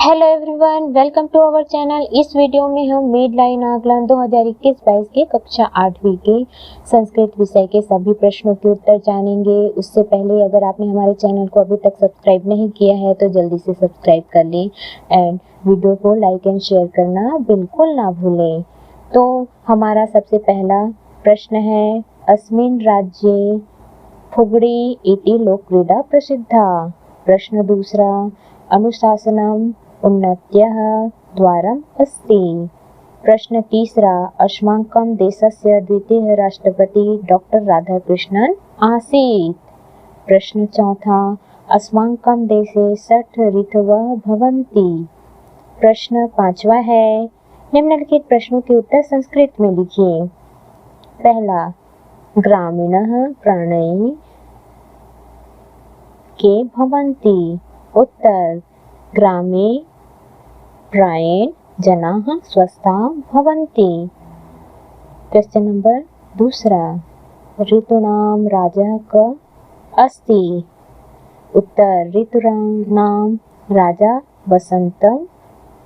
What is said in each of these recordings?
Hello everyone, welcome to our channel. इस video में हम मिड लाइन आकलन 2021-22 के कक्षा 8वीं के संस्कृत विषय के सभी प्रश्नों के उत्तर जानेंगे। उससे पहले अगर आपने हमारे चैनल को अभी तक सब्सक्राइब नहीं किया है तो जल्दी से सब्सक्राइब कर लें एंड वीडियो को लाइक एंड शेयर करना बिल्कुल ना भूलें। तो हमारा सबसे पहला प्रश्न है, अस्मिन् राज्ये फुगड़ी इति लोकक्रीडा प्रसिद्धा। प्रश्न दूसरा, अनुशासनम उन्नत्यः द्वारम् अस्ति। प्रश्न तीसरा, अस्माकं देशस्य द्वितीय राष्ट्रपति डॉक्टर राधाकृष्णन आसीत्। प्रश्न चौथा, अस्माकं देशे 6 ऋतवः भवन्ति। प्रश्न पांचवा है, निम्नलिखित प्रश्नों के उत्तर संस्कृत में लिखिए। पहला, ग्रामीणः प्राणैः के भवन्ति। उत्तर, ग्रामे प्रायेण जनाः स्वस्थाः भवन्ति। क्वेश्चन नंबर दूसरा, ऋतूनां राजा कः अस्ति। उत्तर, ऋतूनां राजा वसंत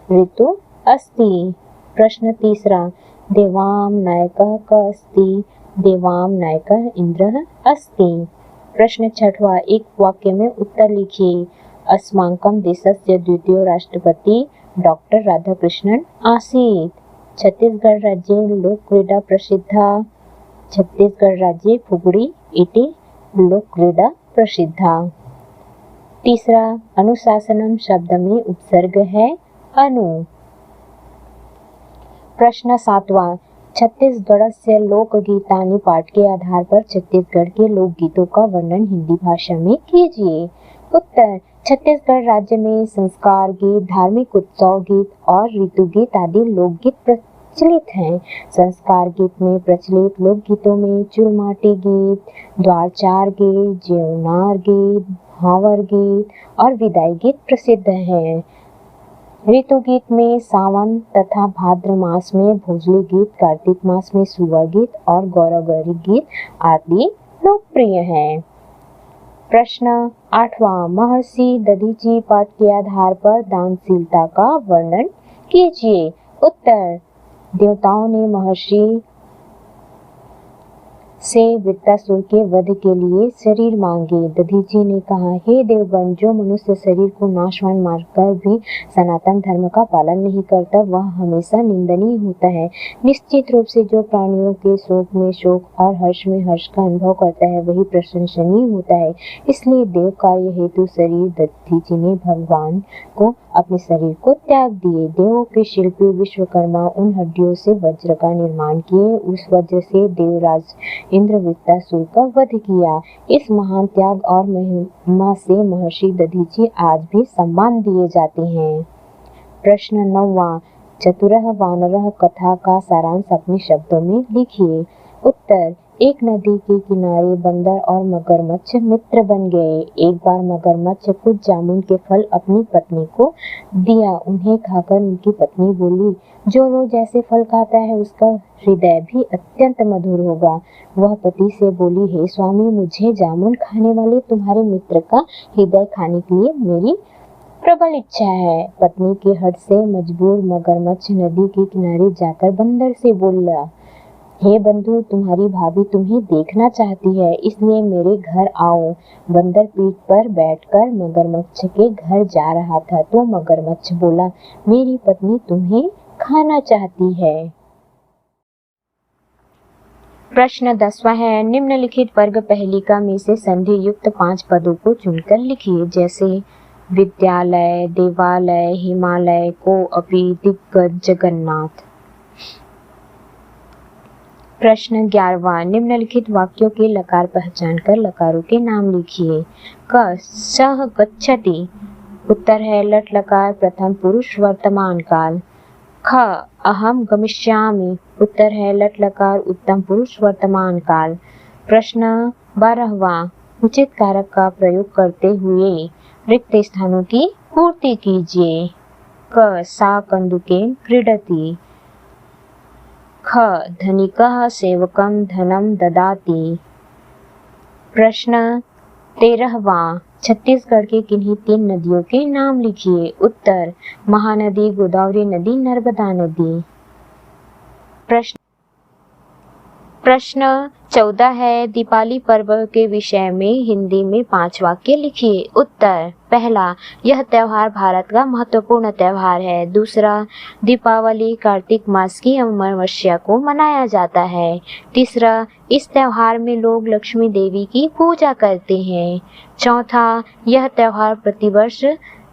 ऋतु अस्ति। प्रश्न तीसरा, देवां नायकः कः अस्ति। देवां नायकः इंद्रः अस्ति। प्रश्न छठवा, एक वाक्य में उत्तर लिखिए। अस्माकं देशस्य द्वितीय राष्ट्रपति डॉक्टर राधाकृष्णन आसीत्। छत्तीसगढ़ राज्ये लोकक्रीडा प्रसिद्धा। छत्तीसगढ़ राज्ये फुगड़ी इति लोकक्रीडा प्रसिद्धा। तीसरा, अनुशासनम शब्द में उपसर्ग है अनु। प्रश्न सातवां, छत्तीसगढ़स्य लोकगीतानि पाठ के आधार पर छत्तीसगढ़ के लोकगीतों का वर्णन हिंदी भाषा में कीजिए। उत्तर, छत्तीसगढ़ राज्य में संस्कार गीत, धार्मिक उत्सव गीत और ऋतु गीत आदि लोकगीत प्रचलित हैं। संस्कार गीत में प्रचलित लोकगीतों में चुलमाटी गीत, द्वारचार गीत, जेवनार गीत, भावर गीत और विदाई गीत प्रसिद्ध हैं। ऋतु गीत में सावन तथा भाद्र मास में भोजली गीत, कार्तिक मास में सुवा गीत और गौरगौरी गीत आदि लोकप्रिय हैं। प्रश्न आठवां, महर्षि दधीची पाठ के आधार पर दानशीलता का वर्णन कीजिए। उत्तर, देवताओं ने महर्षि से वृत्तासुर के वध के लिए शरीर मांगे। दधीची ने कहा, हे देवगण, जो मनुष्य शरीर को नाशवान मारकर भी सनातन धर्म का पालन नहीं करता वह हमेशा निंदनीय होता है। निश्चित रूप से जो प्राणियों के शोक में शोक और हर्ष में हर्ष का अनुभव करता है वही प्रशंसनीय होता है। इसलिए देव कार्य हेतु शरीर दधीची ने भगवान को अपने शरीर को त्याग दिए। देवों के शिल्पी विश्वकर्मा उन हड्डियों से वज्र का निर्माण किए। उस वज्र से देवराज इंद्र वृत्तासुर का वध किया। इस महान त्याग और महिमा से महर्षि दधीची आज भी सम्मान दिए जाते हैं। प्रश्न नौवां, चतुरः वानरः कथा का सारांश अपने शब्दों में लिखिए। उत्तर, एक नदी के किनारे बंदर और मगरमच्छ मित्र बन गए। एक बार मगरमच्छ कुछ जामुन के फल अपनी पत्नी को दिया। उन्हें खाकर उनकी पत्नी बोली, जो रोज ऐसे फल खाता है उसका हृदय भी अत्यंत मधुर होगा। वह पति से बोली, हे स्वामी, मुझे जामुन खाने वाले तुम्हारे मित्र का हृदय खाने के लिए मेरी प्रबल इच्छा है। पत्नी के हठ से मजबूर मगरमच्छ नदी के किनारे जाकर बंदर से बोला, हे बंधु, तुम्हारी भाभी तुम्हें देखना चाहती है, इसलिए मेरे घर आओ। बंदर पीठ पर बैठकर मगरमच्छ के घर जा रहा था तो मगरमच्छ बोला, मेरी पत्नी तुम्हें खाना चाहती है। प्रश्न 10वां है, निम्नलिखित वर्ग पहेलिका में से संधि युक्त 5 पदों को चुनकर लिखिए, जैसे विद्यालय, देवालय, हिमालय, को अपि, दिग्गज, जगन्नाथ। प्रश्न 11वां, निम्नलिखित वाक्यों के लकार पहचान कर लकारों के नाम लिखिए। क, सः गच्छति। उत्तर है लट लकार प्रथम पुरुष वर्तमान काल। ख, अहम गमिष्यामि। उत्तर है लट लकार उत्तम पुरुष वर्तमान काल। प्रश्न 12वां, उचित कारक का प्रयोग करते हुए रिक्त स्थानों की पूर्ति कीजिए। क, सा कंदुके क्रीडति। ख, धनिकः सेवकं धनं ददाति। प्रश्न 13वां, छत्तीसगढ़ के किन्हीं 3 नदियों के नाम लिखिए। उत्तर महानदी, गोदावरी नदी, नर्मदा नदी। प्रश्न 14 है, दीपावली पर्व के विषय में हिंदी में 5 वाक्य लिखिए। उत्तर पहला, यह त्योहार भारत का महत्वपूर्ण त्योहार है। दूसरा, दीपावली कार्तिक मास की अमावस्या को मनाया जाता है। तीसरा, इस त्योहार में लोग लक्ष्मी देवी की पूजा करते हैं। चौथा, यह त्योहार प्रतिवर्ष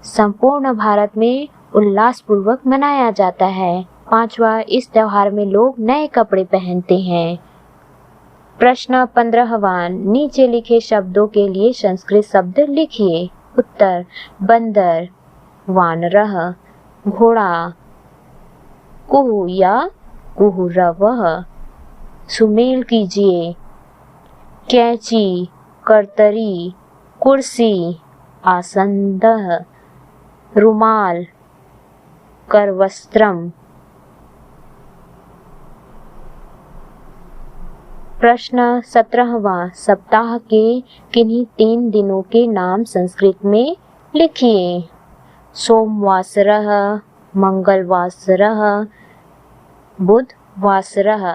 संपूर्ण भारत में उल्लासपूर्वक मनाया जाता है। पांचवा, इस त्योहार में लोग नए कपड़े पहनते हैं। प्रश्न 15वां, नीचे लिखे शब्दों के लिए संस्कृत शब्द लिखिए। उत्तर बंदर, वानरः, घोड़ा, कुहू या कुहुरवः। सुमेल कीजिए। कैंची, करतरी, कुर्सी, आसंदः, रुमाल, करवस्त्रम। प्रश्न 17वां, सप्ताह के किन्हीं 3 दिनों के नाम संस्कृत में लिखिए। सोमवासरः, मंगलवासरः, बुधवासरः।